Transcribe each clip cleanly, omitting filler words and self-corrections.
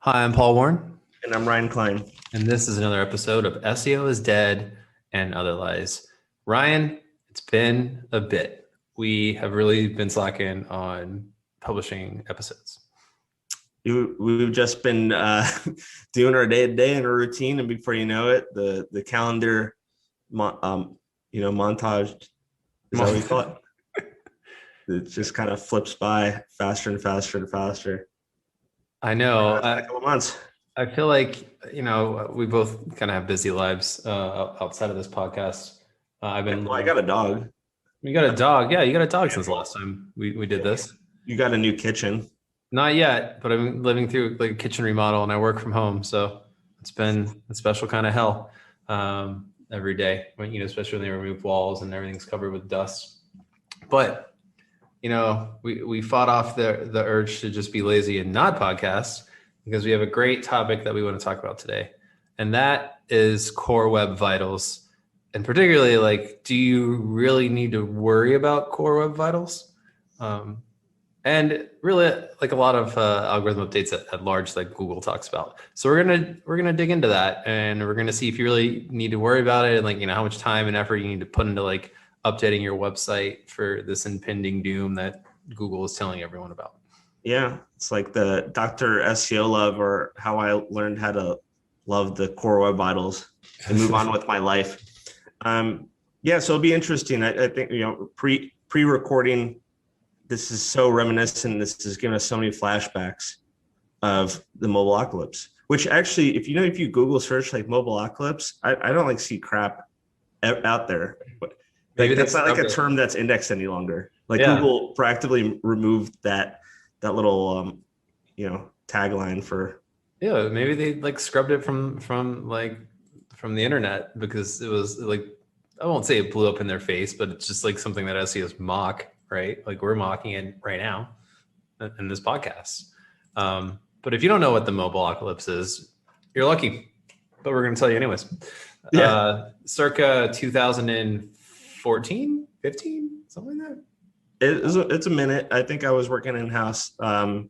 Hi, I'm Paul Warren, And I'm Ryan Klein. and this is another episode of SEO is Dead and Other Lies. Ryan, it's been a bit. We have really been slacking on publishing episodes. We've just been doing our day-to-day and our routine, and before you know it, the calendar, montage, is that what you call it? It just kind of flips by faster and faster and faster. I know. A couple of months. I feel like, we both kind of have busy lives outside of this podcast. I've been. Well, I got a dog. You got a dog. Yeah, you got a dog since the last time we did this. You got a new kitchen. Not yet, but I'm living through like a kitchen remodel and I work from home. So it's been a special kind of hell every day, especially when they remove walls and everything's covered with dust. But, we fought off the urge to just be lazy and not podcast because we have a great topic that we want to talk about today. And that is core web vitals. And particularly, like, do you really need to worry about core web vitals? And really, like a lot of algorithm updates at large, like Google talks about. So we're gonna dig into that, and we're gonna see if you really need to worry about it, and like how much time and effort you need to put into like updating your website for this impending doom that Google is telling everyone about. Yeah, it's like the Dr. SEO love, or how I learned how to love the core web vitals and move on with my life. Yeah, so it'll be interesting. I think pre-recording. This is so reminiscent. This is giving us so many flashbacks of the mobile apocalypse, which actually, if you Google search like mobile apocalypse, I don't like see crap out there. But like, that's not like a term that's indexed any longer. Like Google proactively removed that little tagline for. Yeah, maybe they like scrubbed it from the internet because it was like, I won't say it blew up in their face, but it's just like something that SEOs mock. Right? Like we're mocking it right now in this podcast. But if you don't know what the mobile apocalypse is, you're lucky, but we're going to tell you anyways. Yeah. Circa 2014, 15, something like that. It's a minute. I think I was working in-house. So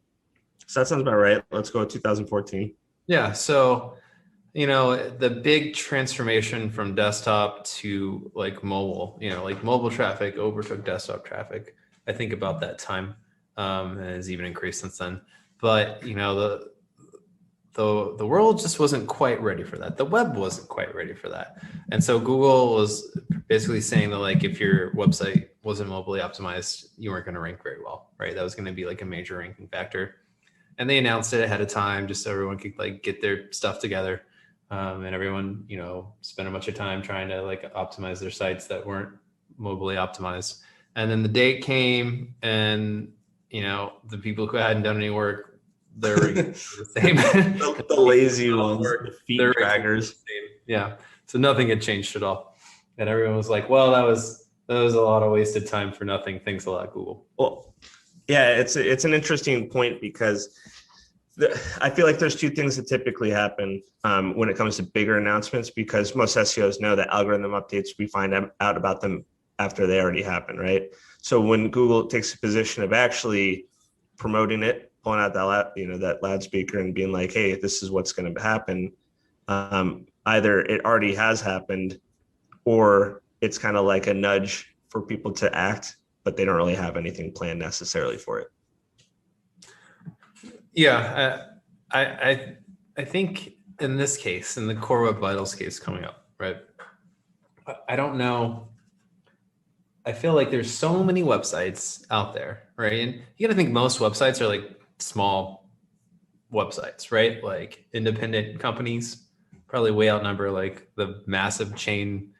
that sounds about right. Let's go with 2014. Yeah. So, the big transformation from desktop to like mobile, like mobile traffic overtook desktop traffic. I think about that time, and has even increased since then. But the world just wasn't quite ready for that. The web wasn't quite ready for that, and so Google was basically saying that like if your website wasn't mobily optimized, you weren't going to rank very well, right? That was going to be like a major ranking factor, and they announced it ahead of time just so everyone could like get their stuff together. And everyone, spent a bunch of time trying to like optimize their sites that weren't mobily optimized. And then the date came, and the people who hadn't done any work, they're the same. the lazy ones, the feet draggers. Yeah. So nothing had changed at all, and everyone was like, "Well, that was a lot of wasted time for nothing. Thanks a lot, Google." Well, yeah, it's an interesting point because I feel like there's two things that typically happen when it comes to bigger announcements, because most SEOs know that algorithm updates, we find out about them after they already happen, right? So when Google takes a position of actually promoting it, pulling out that loudspeaker and being like, hey, this is what's going to happen, either it already has happened or it's kind of like a nudge for people to act, but they don't really have anything planned necessarily for it. Yeah, I think in this case, in the Core Web Vitals case coming up, right? I don't know. I feel like there's so many websites out there, right? And you got to think most websites are like small websites, right? Like independent companies probably way outnumber like the massive chain,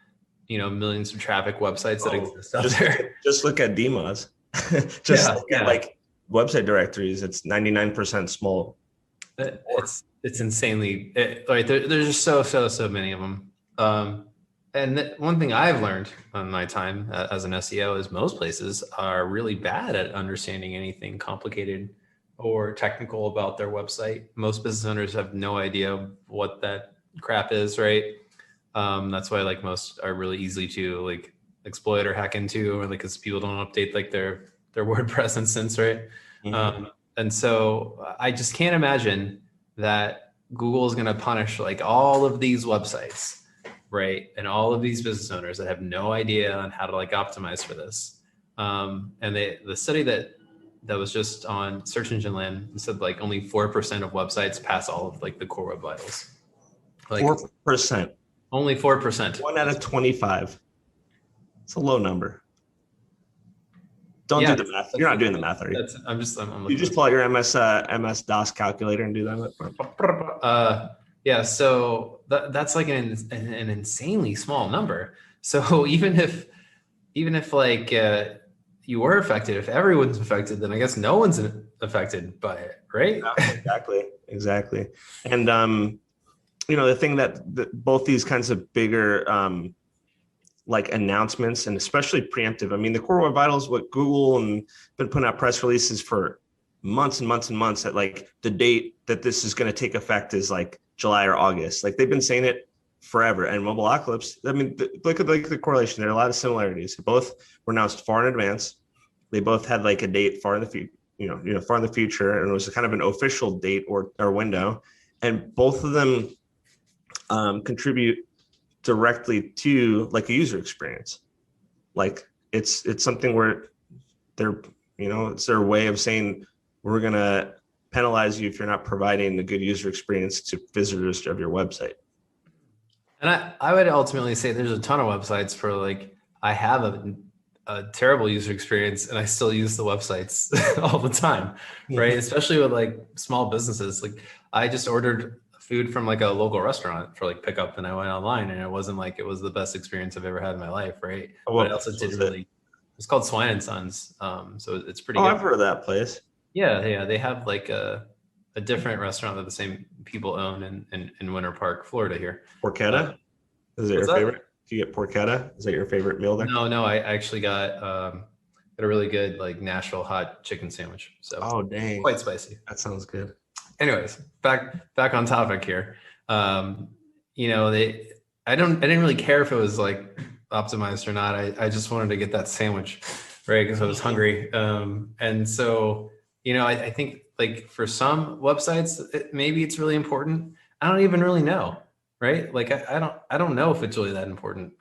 millions of traffic websites that exist out there. Just look at DMOS. Look at like website directories. It's 99% small. It's insanely right. There's just so many of them. And one thing I've learned on my time as an SEO is most places are really bad at understanding anything complicated or technical about their website. Most business owners have no idea what that crap is, right? That's why like most are really easy to like exploit or hack into, or like because people don't update like their WordPress instance, right? Mm-hmm. And so I just can't imagine that Google is going to punish like all of these websites, right? And all of these business owners that have no idea on how to like optimize for this. And the study that was just on Search Engine Land said like only 4% of websites pass all of like the core web vitals. Like 4%. Only 4%. 1 out of 25. It's a low number. Don't do the math. You're not doing the math, are you? You just pull out your MS DOS calculator and do that. Yeah, so that's like an insanely small number. So even if like you were affected, if everyone's affected, then I guess no one's affected by it, right? Exactly. And the thing that both these kinds of bigger like announcements, and especially preemptive. I mean, the Core Web Vitals, what Google and been putting out press releases for months and months and months that like the date that this is going to take effect is like July or August. Like they've been saying it forever. And Mobileocalypse, I mean, look at like the correlation. There are a lot of similarities. Both were announced far in advance. They both had like a date far in the future, far in the future, and it was kind of an official date or window. And both of them contribute directly to like a user experience. Like it's something where they're, it's their way of saying we're going to penalize you if you're not providing a good user experience to visitors of your website. And I would ultimately say there's a ton of websites for like, I have a terrible user experience and I still use the websites all the time, right? Especially with like small businesses. Like I just ordered food from like a local restaurant for like pickup, and I went online and it wasn't like it was the best experience I've ever had in my life, right? But it also didn't really. It's called Swine and Sons, so it's pretty. Oh, good. I've heard of that place. Yeah, they have like a different restaurant that the same people own in Winter Park, Florida here. Porchetta? Is it your favorite? Do you get porchetta? Is that your favorite meal there? No, I actually got a really good like Nashville hot chicken sandwich. So dang, quite spicy. That sounds good. Anyways, back on topic here. I didn't really care if it was like optimized or not. I just wanted to get that sandwich, right? Because I was hungry. And so, I think like for some websites, maybe it's really important. I don't even really know, right? Like I don't know if it's really that important.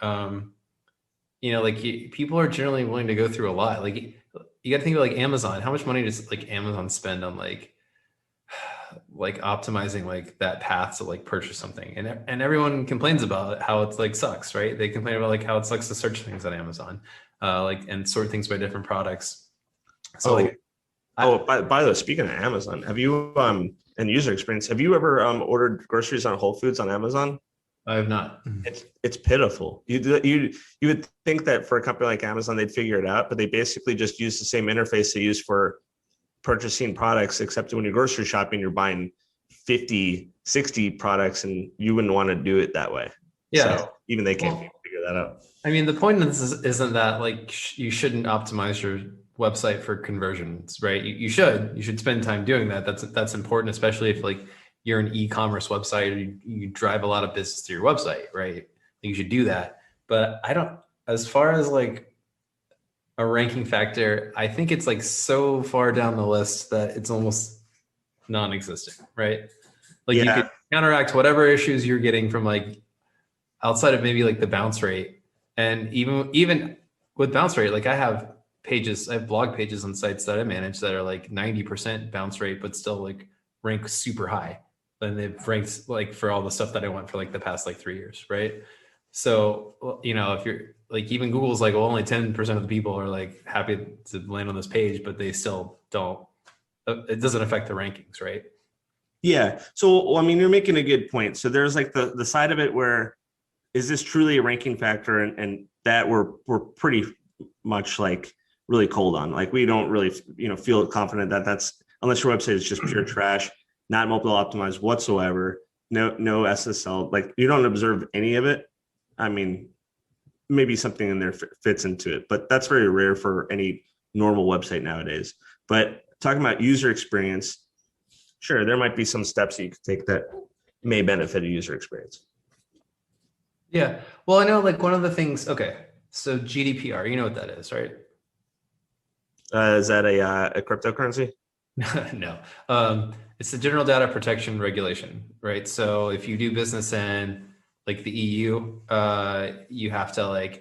People are generally willing to go through a lot. Like you got to think of like Amazon. How much money does like Amazon spend on like optimizing like that path to like purchase something, and everyone complains about how it's like sucks, right? They complain about like how it sucks to search things on Amazon, and sort things by different products. So by the way, speaking of Amazon, have you and user experience, have you ever ordered groceries on Whole Foods on Amazon? I have not. It's pitiful. You would think that for a company like Amazon they'd figure it out, but they basically just use the same interface they use for purchasing products, except when you're grocery shopping, you're buying 50, 60 products and you wouldn't want to do it that way. Yeah. So even they can't figure that out. I mean, the point of this isn't that like you shouldn't optimize your website for conversions, right? You should spend time doing that. That's important, especially if like you're an e-commerce website or you drive a lot of business to your website, right? You should do that. But as far as like a ranking factor, I think it's like so far down the list that it's almost non-existent, right? Like you could counteract whatever issues you're getting from like outside of maybe like the bounce rate. And even with bounce rate, like I have blog pages on sites that I manage that are like 90% bounce rate, but still like rank super high. And they've ranked like for all the stuff that I want for like the past like 3 years, right? So, if you're like, even Google's like, well, only 10% of the people are like happy to land on this page, but they still don't, it doesn't affect the rankings, right? Yeah. So, I mean, you're making a good point. So there's like the side of it where, is this truly a ranking factor? And that we're pretty much like really cold on. Like we don't really, feel confident that that's, unless your website is just pure trash, not mobile optimized whatsoever, no SSL, like you don't observe any of it. I mean, maybe something in there fits into it, but that's very rare for any normal website nowadays. But talking about user experience, sure, there might be some steps you could take that may benefit a user experience. Yeah. Well, I know like one of the things, okay, so GDPR, you know what that is, right? Is that a cryptocurrency? No. it's the General Data Protection Regulation, right? So if you do business in like the EU, you have to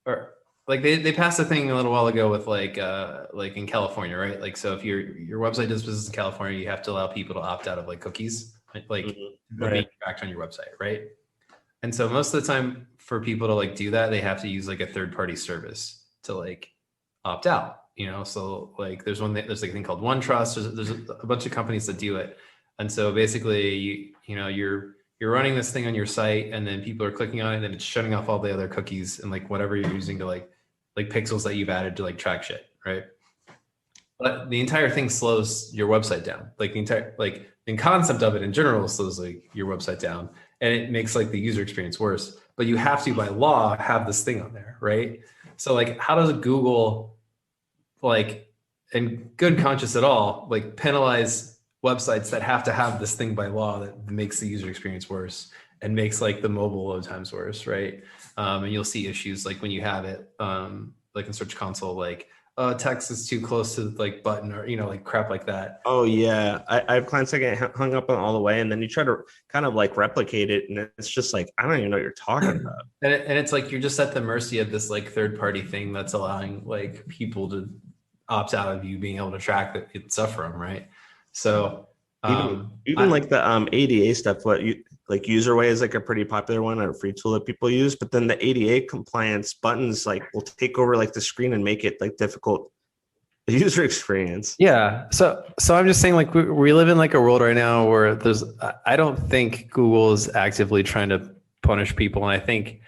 or like they passed a thing a little while ago with like in California, right? Like, so if your website does business in California, you have to allow people to opt out of like cookies, Mm-hmm. being tracked on your website, right? And so most of the time for people to like do that, they have to use like a third party service to like opt out, So like there's there's like a thing called OneTrust. There's a bunch of companies that do it. And so basically you're running this thing on your site and then people are clicking on it and then it's shutting off all the other cookies and like whatever you're using to like pixels that you've added to like track shit, right? But the entire thing slows your website down. Like the entire, like in concept of it in general slows like your website down and it makes like the user experience worse, but you have to by law have this thing on there, right? So like how does Google like in good conscience at all like penalize websites that have to have this thing by law that makes the user experience worse and makes like the mobile load times worse, right? And you'll see issues like when you have it like in Search Console, like text is too close to like button or like crap like that. Oh yeah, I have clients that get hung up on all the way, and then you try to kind of like replicate it, and it's just like I don't even know what you're talking about. And it's like you're just at the mercy of this like third party thing that's allowing like people to opt out of you being able to track that stuff from, right? So even like the ADA stuff, what you like Userway is like a pretty popular one, a free tool that people use, but then the ADA compliance buttons like will take over like the screen and make it like difficult user experience. Yeah. So I'm just saying like we live in like a world right now where I don't think Google is actively trying to punish people. And I think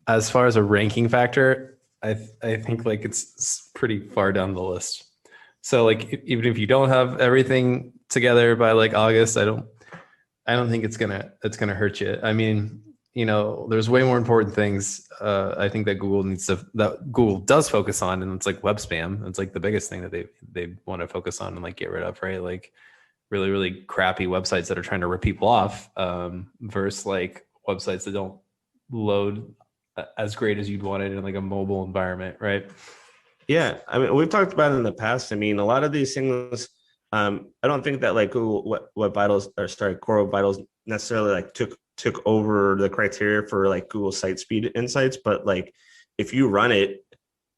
as far as a ranking factor, I think like it's pretty far down the list. So like even if you don't have everything together by like August, I don't think it's gonna hurt you. I mean, there's way more important things. I think that Google does focus on, and it's like web spam. It's like the biggest thing that they want to focus on and like get rid of, right? Like really, really crappy websites that are trying to rip people off, versus like websites that don't load as great as you'd want it in like a mobile environment, right? Yeah, I mean, we've talked about it in the past. I mean, a lot of these things. I don't think that like Google Web Vitals Core Web Vitals necessarily like took over the criteria for like Google Site Speed Insights, but like if you run it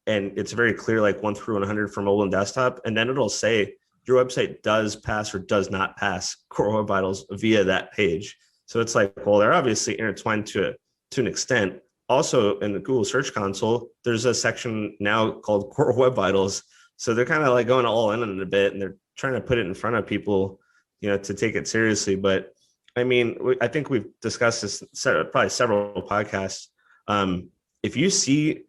and it's very clear like 1 through 100 for mobile and desktop, and then it'll say your website does pass or does not pass Core Web Vitals via that page. So it's like, well, they're obviously intertwined to an extent. Also in the Google Search Console, there's a section now called Core Web Vitals. So they're kind of like going all in on it a bit, and they're trying to put it in front of people, to take it seriously. But I mean, I think we've discussed this probably several podcasts. If you see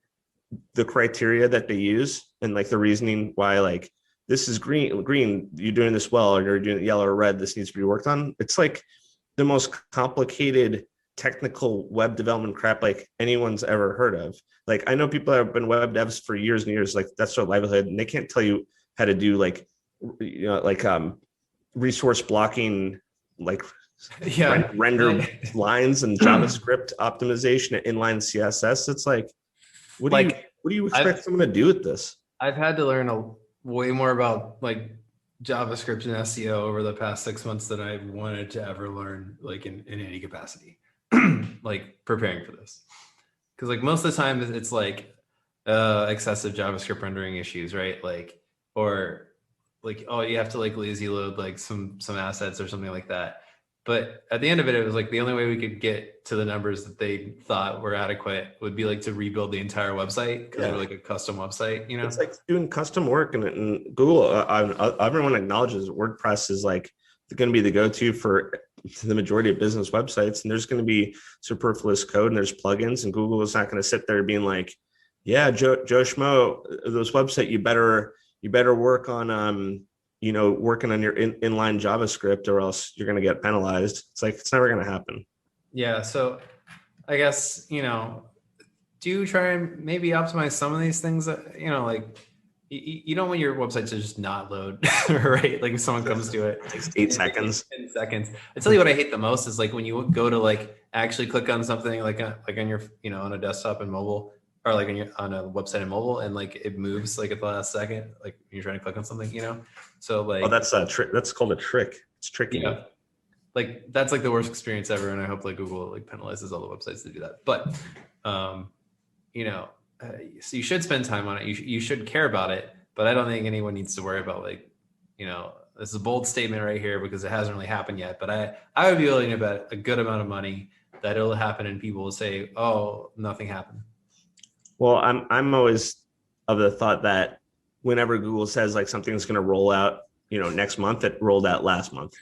the criteria that they use and like the reasoning why like this is green, you're doing this well, or you're doing it yellow or red, this needs to be worked on. It's like the most complicated technical web development crap like anyone's ever heard of. Like I know people that have been web devs for years and years, like that's their livelihood, and they can't tell you how to do like resource blocking, like render lines and JavaScript optimization and inline CSS. It's like, what do you expect someone to do with this? I've had to learn way more about like JavaScript and SEO over the past 6 months than I wanted to ever learn, like in any capacity, like preparing for this. Because like most of the time it's like excessive JavaScript rendering issues, right? Like, or like, oh, you have to like lazy load like some assets or something like that. But at the end of it, it was like the only way we could get to the numbers that they thought were adequate would be like to rebuild the entire website because they're like a custom website, It's like doing custom work, and Google, everyone acknowledges WordPress is like going to be the go-to for the majority of business websites, and there's going to be superfluous code and there's plugins, and Google is not going to sit there being like, yeah, Joe Schmo, this website, you better work on working on your inline JavaScript or else you're going to get penalized. It's like, it's never going to happen. Yeah. So I guess, do try and maybe optimize some of these things that, like, you don't want your website to just not load, right? Like if someone comes to it, it takes 8 seconds. 10 seconds. I tell you what I hate the most is like when you go to like actually click on something like on your, on a desktop and mobile, or like on a website and mobile, and like it moves like at the last second, like when you're trying to click on something, So like, that's a trick. That's called a trick. It's tricky. Yeah. Like that's like the worst experience ever. And I hope like Google like penalizes all the websites to do that. But, you know, so you should spend time on it. You should care about it, but I don't think anyone needs to worry about like, you know, this is a bold statement right here because it hasn't really happened yet, but I would be willing to bet a good amount of money that it'll happen and people will say, oh, nothing happened. Well, I'm always of the thought that whenever Google says like something's going to roll out, you know, next month, it rolled out last month.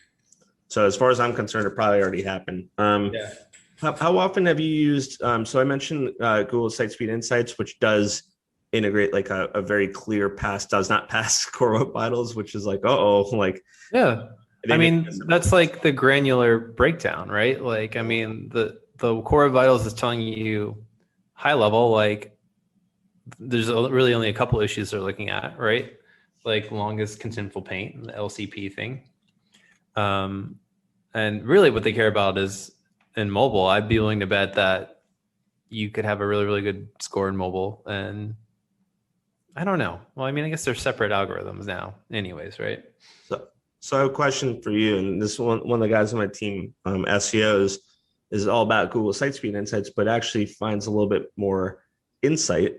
So as far as I'm concerned, it probably already happened. Yeah. How often have you used? So I mentioned Google Site Speed Insights, which does integrate like a very clear does not pass Core Web Vitals, which is like, like. Yeah. I mean, that's like the granular breakdown, right? Like, I mean, the Core Web Vitals is telling you high level, like there's really only a couple issues they're looking at, right? Like longest contentful paint, the LCP thing. And really what they care about is in mobile. I'd be willing to bet that you could have a really, really good score in mobile. And I don't know. Well, I mean, I guess they're separate algorithms now anyways, right? So I have a question for you. And this one of the guys on my team, SEOs, is all about Google Site Speed Insights, but actually finds a little bit more insight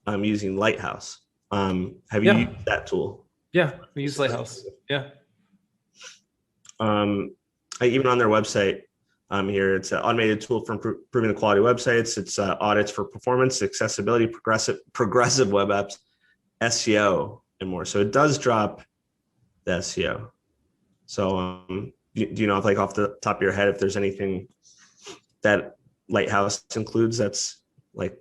using Lighthouse. Have you used that tool? Yeah, we use Lighthouse. Yeah. Even on their website here, it's an automated tool for improving the quality of websites. It's audits for performance, accessibility, progressive web apps, SEO, and more. So it does drop the SEO. So do you know if like off the top of your head, if there's anything that Lighthouse includes that's like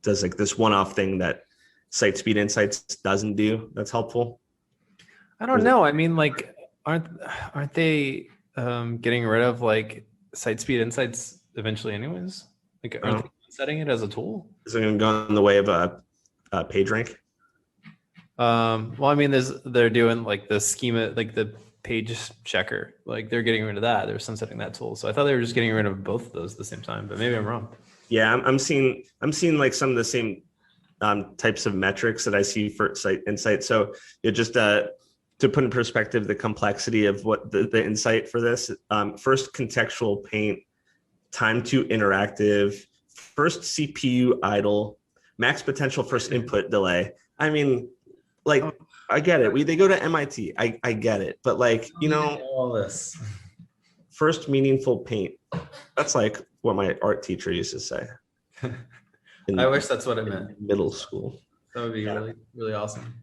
does like this one-off thing that Site Speed Insights doesn't do that's helpful? I don't know. I mean, like, aren't they getting rid of like Site Speed Insights eventually anyways? Like, aren't they setting it as a tool? Is it going to go in the way of a PageRank? Well, I mean, they're doing like the schema, like the page checker, like they're getting rid of that. They're sunsetting that tool. So I thought they were just getting rid of both of those at the same time, but maybe I'm wrong. Yeah, I'm seeing like some of the same types of metrics that I see for Site Insight. So it just to put in perspective the complexity of what the insight for this, first contextual paint, time to interactive, first CPU idle, max potential first input delay. I mean, like, I get it. They go to MIT. I get it. But like, you know, all this first meaningful paint. That's like what my art teacher used to say. I wish that's what it meant. Middle school. That would be really, really awesome.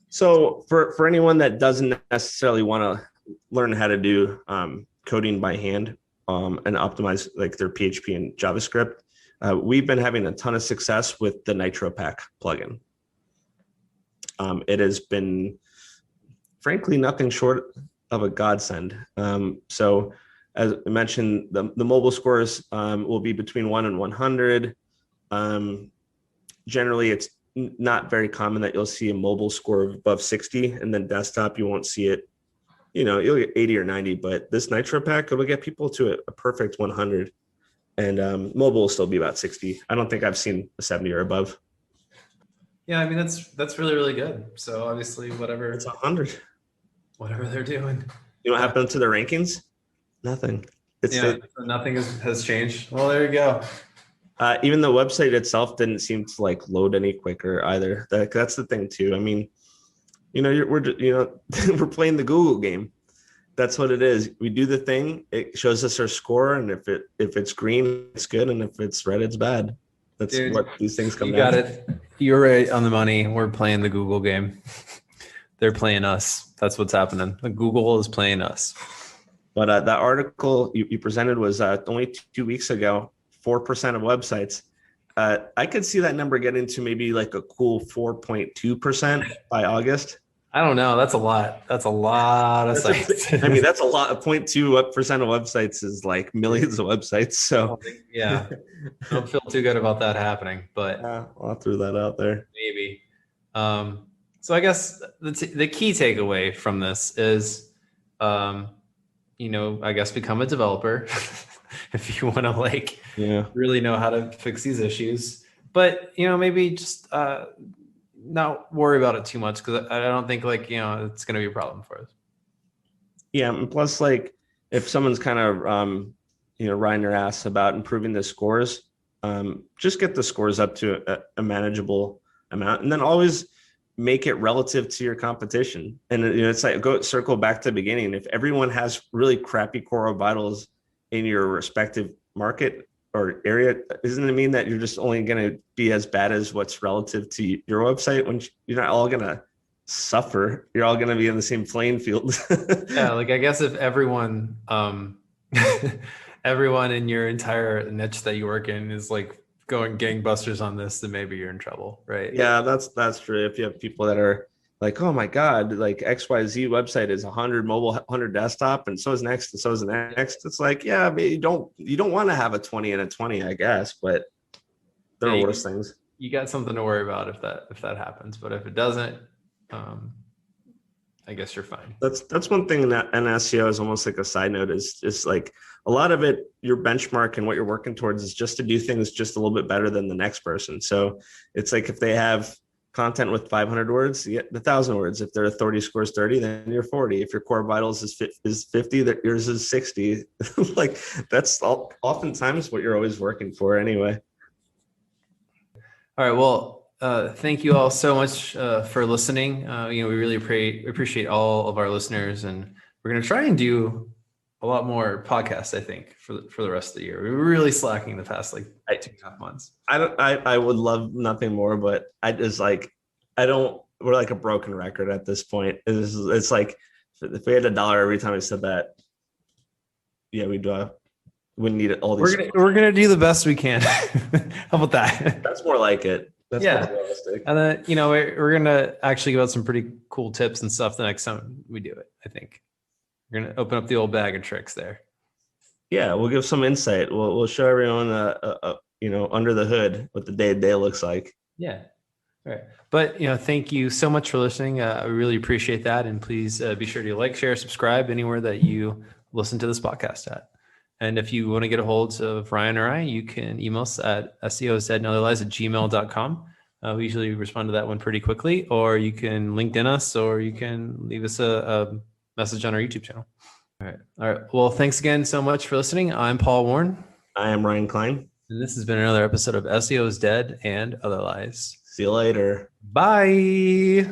So for anyone that doesn't necessarily want to learn how to do coding by hand and optimize like their PHP and JavaScript, we've been having a ton of success with the NitroPack plugin. It has been, frankly, nothing short of a godsend. So as I mentioned, the mobile scores will be between 1 and 100. Generally, it's not very common that you'll see a mobile score of above 60, and then desktop, you won't see it. You know, you'll get 80 or 90, but this NitroPack, it'll get people to a perfect 100. And mobile will still be about 60. I don't think I've seen a 70 or above. Yeah, I mean, that's really, really good. So obviously, whatever. It's 100. Whatever they're doing. You know what happened to the rankings? Nothing. Nothing has changed. Well, there you go. Even the website itself didn't seem to like load any quicker either. That's the thing too. I mean, you know, we're playing the Google game. That's what it is. We do the thing. It shows us our score, and if it's green, it's good, and if it's red, it's bad. That's what these things come down to. You got it. You're right on the money. We're playing the Google game. They're playing us. That's what's happening. The Google is playing us. But that article you presented was only 2 weeks ago. 4% of websites. I could see that number getting to maybe like a cool 4.2% by August. I don't know. That's a lot. That's a lot of sites. I mean, that's a lot. 0.2% of websites is like millions of websites. So yeah, don't feel too good about that happening, but I'll throw that out there. Maybe. So I guess the key takeaway from this is, you know, I guess become a developer if you want to really know how to fix these issues, but you know, maybe just not worry about it too much, because I don't think it's going to be a problem for us. Yeah, and plus, like, if someone's kind of riding their ass about improving the scores, just get the scores up to a manageable amount, and then always make it relative to your competition. And it's like go circle back to the beginning. If everyone has really crappy core vitals in your respective market or area, doesn't it mean that you're just only going to be as bad as what's relative to your website? When you're not all going to suffer, you're all going to be in the same playing field. Yeah, like I guess if everyone everyone in your entire niche that you work in is like going gangbusters on this, then maybe you're in trouble, right? Yeah, that's true. If you have people that are like, oh my God, like XYZ website is 100 mobile, 100 desktop, and so is next, and so is the next. It's like, yeah, but you don't want to have a 20 and a 20, I guess, but there Yeah, are worse things. You got something to worry about if that happens. But if it doesn't, I guess you're fine. That's one thing that an SEO is almost like a side note is like a lot of it, your benchmark and what you're working towards is just to do things just a little bit better than the next person. So it's like if they have content with 500 words, you get 1,000 words. If their authority scores 30, then you're 40. If your core vitals is 50, that yours is 60. Like that's oftentimes what you're always working for anyway. All right. Well, thank you all so much for listening. We really appreciate all of our listeners, and we're going to try and do a lot more podcasts, I think, for the rest of the year. We were really slacking the past like 2.5 months. I would love nothing more, but I just like, we're like a broken record at this point. It's like, if we had $1 every time I said that, yeah, we'd wouldn't need all these. We're gonna do the best we can. How about that? That's more like it. That's Yeah. more realistic. And then, we're gonna actually give out some pretty cool tips and stuff the next time we do it. I think we're gonna open up the old bag of tricks there. Yeah, we'll give some insight. We'll show everyone, under the hood what the day-to-day looks like. Yeah. All right. But, thank you so much for listening. I really appreciate that. And please be sure to like, share, subscribe anywhere that you listen to this podcast at. And if you want to get a hold of Ryan or I, you can email us at seosdeadandotherlies@gmail.com. We usually respond to that one pretty quickly, or you can LinkedIn us, or you can leave us a message on our YouTube channel. All right. Well, thanks again so much for listening. I'm Paul Warren. I am Ryan Klein. And this has been another episode of SEO is Dead and Other Lies. See you later. Bye.